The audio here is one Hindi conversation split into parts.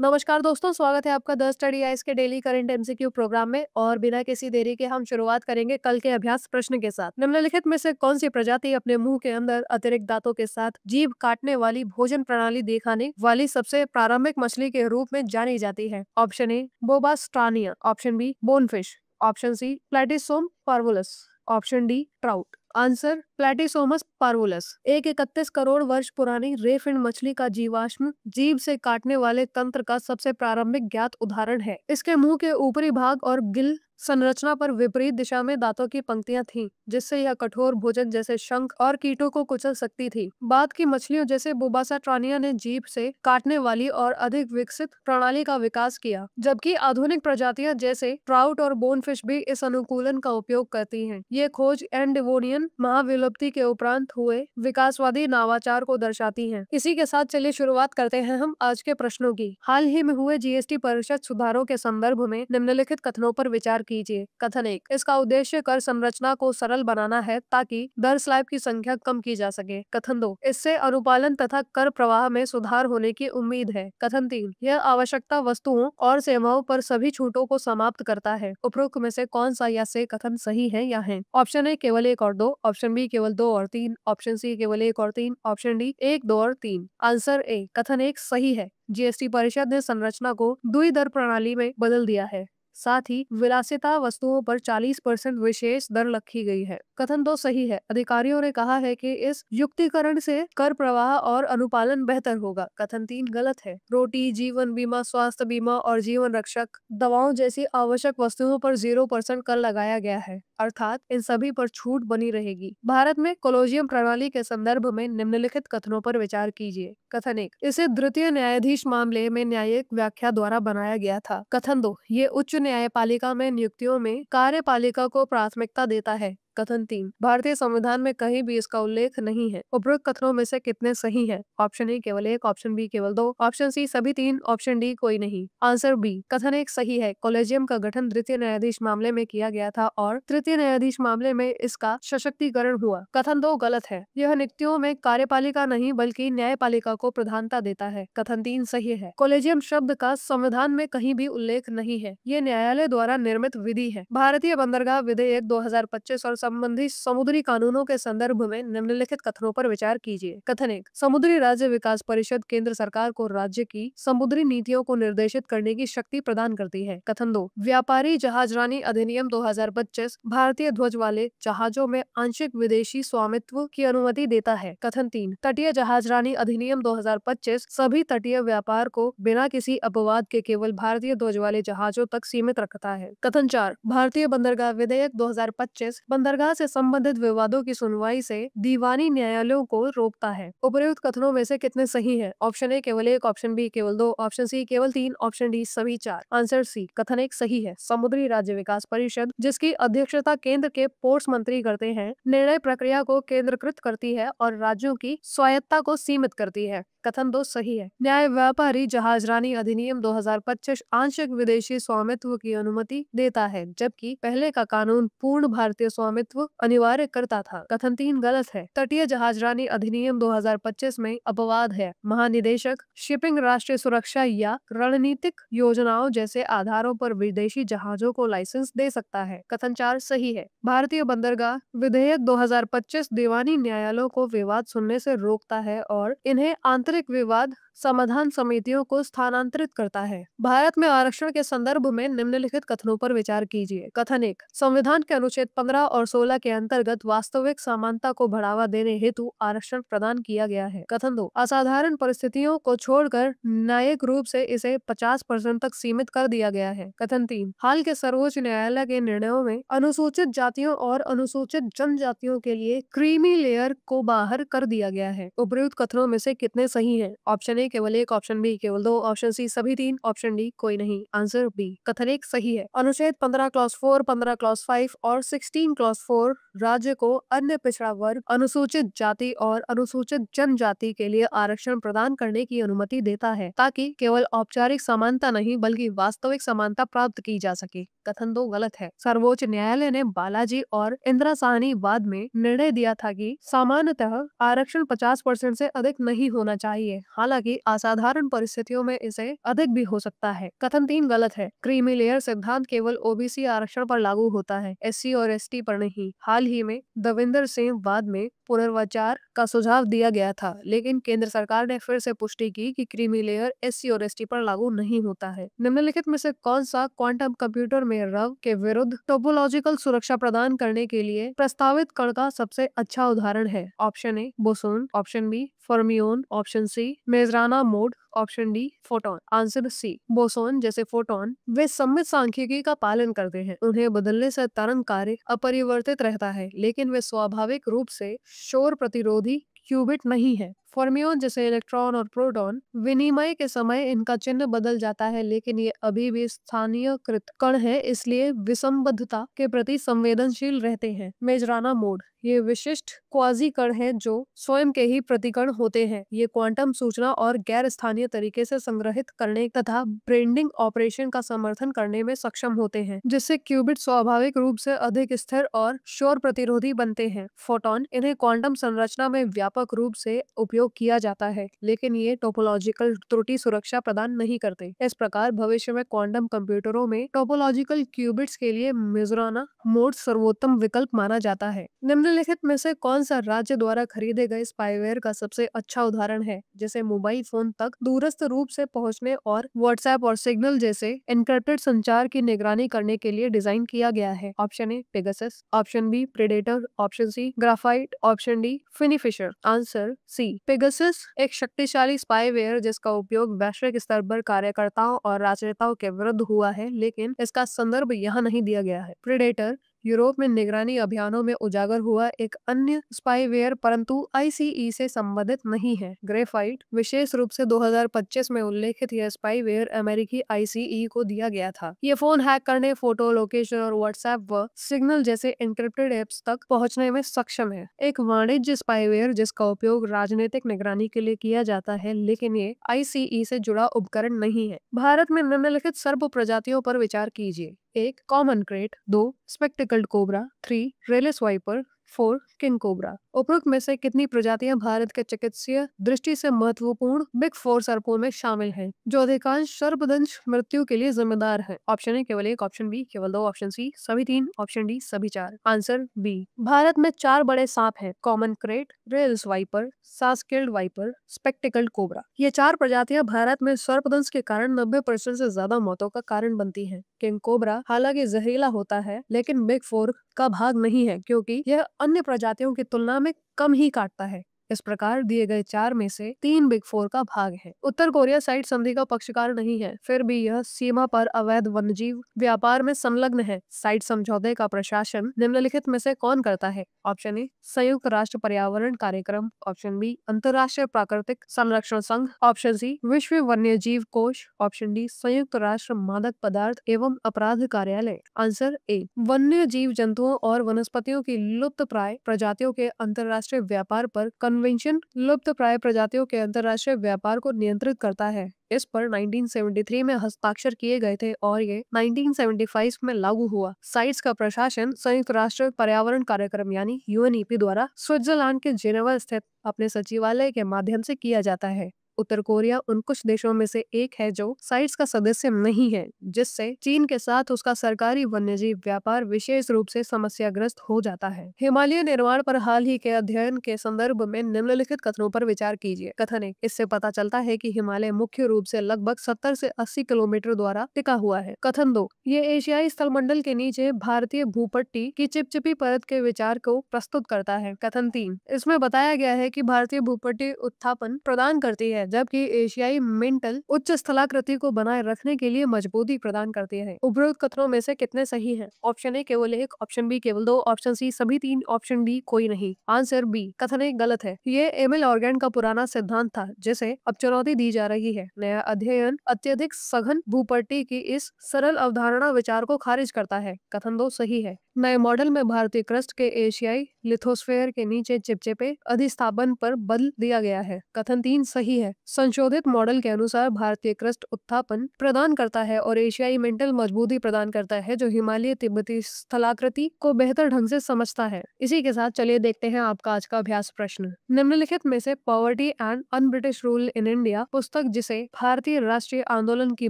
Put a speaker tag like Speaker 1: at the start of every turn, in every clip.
Speaker 1: नमस्कार दोस्तों, स्वागत है आपका द स्टडी आइस के डेली करंट एमसीक्यू प्रोग्राम में। और बिना किसी देरी के हम शुरुआत करेंगे कल के अभ्यास प्रश्न के साथ। निम्नलिखित में से कौन सी प्रजाति अपने मुंह के अंदर अतिरिक्त दांतों के साथ जीभ काटने वाली भोजन प्रणाली दिखाने वाली सबसे प्रारंभिक मछली के रूप में जानी जाती है? Option A Bobasatrania, option B bonefish, option C Platysomus parvulus, option D trout. Answer Platysomus parvulus. एक 31 करोड़ वर्ष पुरानी रेफिन मछली का जीवाश्म जीभ से काटने वाले तंत्र का सबसे प्रारंभिक ज्ञात उदाहरण है। इसके मुंह के ऊपरी भाग और गिल संरचना पर विपरीत दिशा में दांतों की पंक्तियां थीं, जिससे यह कठोर भोजन जैसे शंख और कीटों को कुचल सकती थी। बाद की मछलियों जैसे बोबासा ट्रानिया ने जीभ से काटने वाली और अधिक विकसित प्रणाली का विकास किया, जबकि आधुनिक प्रजातियां जैसे ट्राउट और बोनफिश भी इस अनुकूलन का उपयोग करती हैं। ये खोज एंड डेवोनियन महाविलुप्ति के उपरांत हुए विकासवादी नवाचार को दर्शाती हैं। इसी के साथ चलिए शुरुआत करते हैं हम आज के प्रश्नों की। हाल ही में हुए जीएसटी परिषद सुधारों के संदर्भ में निम्नलिखित कथनों पर विचार कीजिए। कथन 1, इसका उद्देश्य कर संरचना को सरल बनाना है ताकि दर स्लैब की संख्या कम की जा सके। कथन 2, इससे अनुपालन तथा कर प्रवाह में सुधार होने की उम्मीद है। कथन 3, यह आवश्यकता वस्तुओं और सेवाओं पर सभी छूटों को समाप्त करता है। उपरोक्त में से कौन सा या से कथन सही है या है? ऑप्शन ए केवल 1 और 2, ऑप्शन बी केवल 2 और 3, ऑप्शन सी केवल 1 और 3, ऑप्शन डी 1, 2 और 3। आंसर ए कथन 1 सही है। जीएसटी परिषद ने संरचना को द्विदर प्रणाली में बदल दिया है। साथ ही विलासिता वस्तुओं पर 40% विशेष दर रखी गई है। कथन 2 सही है। अधिकारियों ने कहा है कि इस युक्तिकरण से कर प्रवाह और अनुपालन बेहतर होगा। कथन 3 गलत है। रोटी, जीवन बीमा, स्वास्थ्य बीमा और जीवन रक्षक दवाओं जैसी आवश्यक वस्तुओं पर 0% कर लगाया गया है, अर्थात इन सभी पर छूट बनी रहेगी। भारत में कोलोजियम प्रणाली के संदर्भ में निम्नलिखित कथनों पर विचार कीजिए। कथन 1, इसे द्वितीय न्यायाधीश मामले में न्यायिक व्याख्या द्वारा बनाया गया था। कथन 2, ये उच्च न्यायपालिका में नियुक्तियों में कार्यपालिका को प्राथमिकता देता है। कथन 3, भारतीय संविधान में कहीं भी इसका उल्लेख नहीं है। उपरोक्त कथनों में से कितने सही हैं? ऑप्शन ए केवल 1, ऑप्शन बी केवल 2, ऑप्शन सी सभी 3, ऑप्शन डी कोई नहीं। आंसर बी कथन 1 सही है। कॉलेजियम का गठन द्वितीय न्यायाधीश मामले में किया गया था और तृतीय न्यायाधीश मामले में इसका सशक्तिकरण हुआ। कथन 2 गलत है। यह नियुक्तियों में कार्यपालिका नहीं बल्कि न्यायपालिका को प्रधानता देता है। कथन 3 सही है। कॉलेजियम शब्द का संविधान में कहीं भी उल्लेख नहीं है। ये न्यायालय द्वारा निर्मित विधि है। भारतीय बंदरगाह विधेयक 2025 और संबंधित समुद्री कानूनों के संदर्भ में निम्नलिखित कथनों पर विचार कीजिए। कथन 1, समुद्री राज्य विकास परिषद केंद्र सरकार को राज्य की समुद्री नीतियों को निर्देशित करने की शक्ति प्रदान करती है। कथन 2, व्यापारी जहाजरानी अधिनियम 2025 भारतीय ध्वज वाले जहाजों में आंशिक विदेशी स्वामित्व की अनुमति देता है। कथन 3, तटीय जहाजरानी अधिनियम 2025 सभी तटीय व्यापार को बिना किसी अपवाद के केवल भारतीय ध्वज वाले जहाजों तक सीमित रखता है। कथन 4, भारतीय बंदरगाह विधेयक 2025 बंदरगाह से संबंधित विवादों की सुनवाई से दीवानी न्यायालयों को रोकता है। उपर्युक्त कथनों में से कितने सही हैं? ऑप्शन ए केवल 1, ऑप्शन बी केवल 2, ऑप्शन सी केवल 3, ऑप्शन डी सभी 4। आंसर सी कथन 1 सही है। समुद्री राज्य विकास परिषद, जिसकी अध्यक्षता केंद्र के पोर्ट्स मंत्री करते हैं, निर्णय प्रक्रिया को केंद्रीकृत करती है और राज्यों की स्वायत्ता को सीमित करती है। कथन 2 सही है। न्याय व्यापारी जहाजरानी अधिनियम 2025 आंशिक विदेशी स्वामित्व की अनुमति देता है, जबकि पहले का कानून पूर्ण भारतीय स्वामित्व अनिवार्य करता था। कथन 3 गलत है। तटीय जहाजरानी अधिनियम 2025 में अपवाद है। महानिदेशक शिपिंग राष्ट्रीय सुरक्षा या रणनीतिक योजनाओं जैसे आधारों पर विदेशी जहाजों को लाइसेंस दे सकता है। कथन 4 सही है। भारतीय बंदरगाह विधेयक 2025 दीवानी न्यायालयों को विवाद सुनने से रोकता है और इन्हें आंतरिक विवाद समाधान समितियों को स्थानांतरित करता है। भारत में आरक्षण के संदर्भ में निम्नलिखित कथनों पर विचार कीजिए। कथन 1, संविधान के अनुच्छेद 15 और 16 के अंतर्गत वास्तविक समानता को बढ़ावा देने हेतु आरक्षण प्रदान किया गया है। कथन 2, असाधारण परिस्थितियों को छोड़कर न्यायिक रूप से इसे 50% तक सीमित कर दिया गया है। कथन 3, हाल के सर्वोच्च न्यायालय के निर्णयों में अनुसूचित जातियों और अनुसूचित जनजातियों के लिए क्रीमी लेयर को बाहर कर दिया गया है। उपर्युक्त कथनों में से कितने सही हैं? ऑप्शन ए केवल 1, ऑप्शन बी केवल 2, ऑप्शन सी सभी 3, ऑप्शन डी कोई नहीं। आंसर बी कथन 1 सही है। अनुच्छेद 15 क्लॉज 4, 15 क्लॉज 5 और 16 क्लॉज क्लॉज 4 राज्य को अन्य पिछड़ा वर्ग, अनुसूचित जाति और अनुसूचित जनजाति के लिए आरक्षण प्रदान करने की अनुमति देता है, ताकि केवल औपचारिक समानता नहीं बल्कि वास्तविक समानता प्राप्त की जा सके। कथन 2 गलत है। सर्वोच्च न्यायालय ने बालाजी और इंदिरा साहनी वाद में निर्णय दिया था कि सामान्यतः आरक्षण 50% से अधिक नहीं होना चाहिए, हालांकि असाधारण परिस्थितियों में इसे अधिक भी हो सकता है। कथन 3 गलत है। क्रीमी लेयर सिद्धांत केवल ओबीसी आरक्षण पर लागू होता है, एससी और एसटी पर नहीं। हाल ही में दविंदर सिंह वाद में पुनर्विचार का सुझाव दिया गया था, लेकिन केंद्र सरकार ने फिर से पुष्टि की कि क्रीमी लेयर एससी और एसटी पर लागू नहीं होता है। निम्नलिखित में से कौन सा क्वांटम कंप्यूटर में रव के विरुद्ध टोपोलॉजिकल सुरक्षा प्रदान करने के लिए प्रस्तावित कण का सबसे अच्छा उदाहरण है? Option A boson, option B fermion, option C Majorana mode, option D photon. Answer C boson जैसे फोटोन वे सममित सांख्यिकी का पालन करते हैं। उन्हें बदलने से तरंग कार्य अपरिवर्तित रहता है, लेकिन वे स्वाभाविक रूप से शोर प्रतिरोधी क्यूबिट नहीं है। फर्मियोन जैसे इलेक्ट्रॉन और प्रोटॉन विनिमय के समय इनका चिन्ह बदल जाता है, लेकिन ये अभी भी स्थानीयकृत कण है, इसलिए विसंबद्धता के प्रति संवेदनशील रहते हैं। मेजराना मोड ये विशिष्ट क्वाजी कण हैं जो स्वयं के ही प्रतिकण होते हैं। ये क्वांटम सूचना और गैर स्थानीय तरीके से संग्रहित करने तथा ब्रेंडिंग ऑपरेशन का समर्थन करने में सक्षम होते हैं, जिससे क्यूबिट स्वाभाविक रूप से अधिक स्थिर और शोर प्रतिरोधी बनते हैं। फोटोन इन्हें क्वांटम संरचना में व्यापक रूप से उपयोग किया जाता है, लेकिन ये टोपोलॉजिकल त्रुटि सुरक्षा प्रदान नहीं करते। इस प्रकार भविष्य में क्वांटम कंप्यूटरों में टोपोलॉजिकल क्यूबिट्स के लिए मेजराना मोड सर्वोत्तम विकल्प माना जाता है। निम्नलिखित में से कौन सा राज्य द्वारा खरीदे गए स्पाईवेयर का सबसे अच्छा उदाहरण है, जिसे मोबाइल फोन तक दूरस्थ रूप से पहुंचने और व्हाट्सएप और सिग्नल जैसे एन्क्रिप्टेड संचार की निगरानी करने के लिए डिजाइन किया गया है? Option A Pegasus, option B Predator, option C Graphite, option D FinFisher. Answer C Pegasus एक शक्तिशाली स्पाईवेयर जिसका उपयोग वैश्विक स्तर पर कार्यकर्ताओं और राजनेताओं के विरुद्ध हुआ है, लेकिन इसका संदर्भ यहाँ नहीं दिया गया है। प्रेडेटर यूरोप में निगरानी अभियानों में उजागर हुआ एक अन्य स्पाईवेयर, परंतु आईसीई से संबंधित नहीं है। ग्रेफाइट विशेष रूप से 2025 में उल्लेखित यह स्पाईवेयर अमेरिकी आईसीई को दिया गया था। ये फोन हैक करने, फोटो, लोकेशन और व्हाट्सएप व सिग्नल जैसे एन्क्रिप्टेड एप्स तक पहुंचने में सक्षम है। एक वाणिज्य स्पाईवेयर जिसका उपयोग राजनीतिक निगरानी के लिए किया जाता है, लेकिन ये आईसीई से जुड़ा उपकरण नहीं है। भारत में निम्नलिखित सर्प प्रजातियों पर विचार कीजिए। 1 common krait, 2 spectacled cobra, 3 Russell's viper, 4 king cobra. उपरोक्त में से कितनी प्रजातियां भारत के चिकित्सीय दृष्टि से महत्वपूर्ण बिग 4 सर्पों में शामिल हैं, जो अधिकांश सर्पदंश मृत्यु के लिए जिम्मेदार है? ऑप्शन ए केवल 1, ऑप्शन बी केवल 2, ऑप्शन सी सभी 3, ऑप्शन डी सभी 4। Answer B. भारत में 4 बड़े सांप हैं: common krait, Russell's viper, saw scaled viper, spectacled cobra. ये 4 प्रजातियां भारत में सर्पदंश के कारण 90% से ज्यादा मौतों का कारण बनती हैं। किंग कोबरा हालांकि जहरीला होता है, लेकिन बिग 4 का भाग नहीं है, क्योंकि यह अन्य प्रजातियों की तुलना में कम ही काटता है। इस प्रकार दिए गए 4 में से 3 बिग 4 का भाग है। उत्तर कोरिया साइट संधि का पक्षकार नहीं है, फिर भी यह सीमा पर अवैध वन्यजीव व्यापार में संलग्न है। साइट समझौते का प्रशासन निम्नलिखित में से कौन करता है? ऑप्शन ए संयुक्त राष्ट्र पर्यावरण कार्यक्रम, ऑप्शन बी अंतर्राष्ट्रीय प्राकृतिक संरक्षण संघ, ऑप्शन सी विश्व वन्यजीव कोष, ऑप्शन डी संयुक्त राष्ट्र मादक पदार्थ एवं अपराध कार्यालय। आंसर ए वन्य जीव जंतुओं और वनस्पतियों की लुप्त प्राय प्रजातियों के अंतर्राष्ट्रीय व्यापार पर कन्वेंशन लुप्त प्राय प्रजातियों के अंतर्राष्ट्रीय व्यापार को नियंत्रित करता है। इस पर 1973 में हस्ताक्षर किए गए थे और ये 1975 में लागू हुआ। साइट्स का प्रशासन संयुक्त राष्ट्र पर्यावरण कार्यक्रम यानी यूएनईपी द्वारा स्विट्जरलैंड के जेनेवा स्थित अपने सचिवालय के माध्यम से किया जाता है। उत्तर कोरिया उन कुछ देशों में से एक है जो साइट्स का सदस्य नहीं है, जिससे चीन के साथ उसका सरकारी वन्यजीव व्यापार विशेष रूप से समस्याग्रस्त हो जाता है। हिमालय निर्माण पर हाल ही के अध्ययन के संदर्भ में निम्नलिखित कथनों पर विचार कीजिए। कथन 1, इससे पता चलता है कि हिमालय मुख्य रूप से लगभग 70 से 80 किलोमीटर द्वारा टिका हुआ है। कथन 2, ये एशियाई स्थलमंडल के नीचे भारतीय भूपट्टी की चिपचिपी परत के विचार को प्रस्तुत करता है। कथन 3, इसमें बताया गया है कि भारतीय भूपट्टी उत्थापन प्रदान करती है, जबकि एशियाई मेंटल उच्च स्थलाकृति को बनाए रखने के लिए मजबूती प्रदान करती है। उपरोक्त कथनों में से कितने सही हैं? ऑप्शन ए केवल 1, ऑप्शन बी केवल 2, ऑप्शन सी सभी 3, ऑप्शन डी कोई नहीं। आंसर बी कथन ए गलत है। ये एमिल ऑर्गन का पुराना सिद्धांत था जिसे अब चुनौती दी जा रही है। नया अध्ययन अत्यधिक सघन भूपट्टी की इस सरल अवधारणा विचार को खारिज करता है। कथन 2 सही है। नए मॉडल में भारतीय क्रस्ट के एशियाई लिथोस्फीयर के नीचे चिपचिपे अधिस्थापन पर बल दिया गया है। कथन 3 सही है। संशोधित मॉडल के अनुसार भारतीय क्रस्ट उत्थापन प्रदान करता है और एशियाई मेंटल मजबूती प्रदान करता है जो हिमालय तिब्बती स्थलाकृति को बेहतर ढंग से समझता है। इसी के साथ चलिए देखते हैं आपका आज का अभ्यास प्रश्न। निम्नलिखित में से poverty and un British rule in India पुस्तक जिसे भारतीय राष्ट्रीय आंदोलन की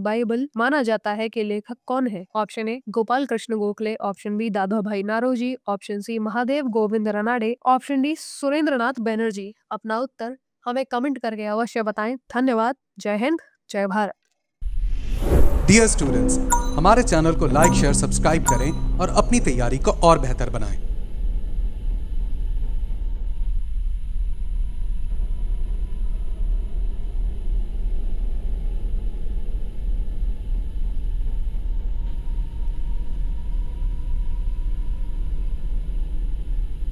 Speaker 1: बाइबल माना जाता है के लेखक कौन है? Option A Gopal Krishna Gokhale, option B Dadabhai Naoroji, option C Mahadev Govind Ranade, option D Surendranath Banerjee. अपना उत्तर हमें कमेंट करके अवश्य बताएं। धन्यवाद। जय हिंद, जय भारत।
Speaker 2: डियर स्टूडेंट्स, हमारे चैनल को लाइक, शेयर, सब्सक्राइब करें और अपनी तैयारी को और बेहतर बनाएं।